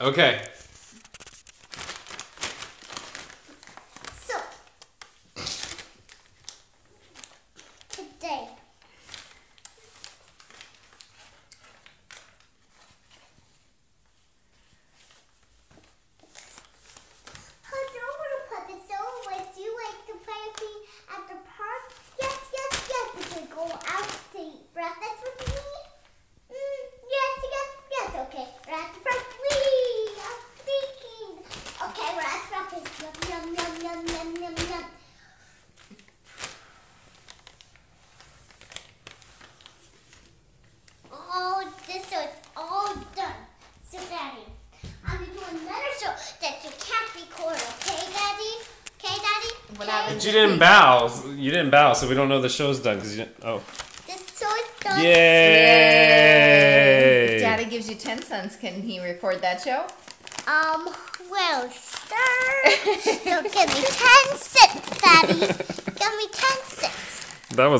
Okay. So, today, I don't want to put this away. Do you like to play with me at the park? Yes, yes, yes. You can go out to eat breakfast with me. Yes, yes, yes. Okay, we're at the park. I'm thinking. Okay, we're at breakfast. Yum, yum, yum, yum, yum, yum, yum. All this, so it's all done. So, Daddy, I'm going to do another show that you can't record, okay, Daddy? Okay, Daddy? What Okay? happened? But you didn't bow. You didn't bow, so we don't know the show's done. Cause you didn't, oh. This show is done. Yay! Daddy gives you 10 cents. Can he record that show? Well, sir. So give me 10 cents, Daddy. Give me 10 cents. That was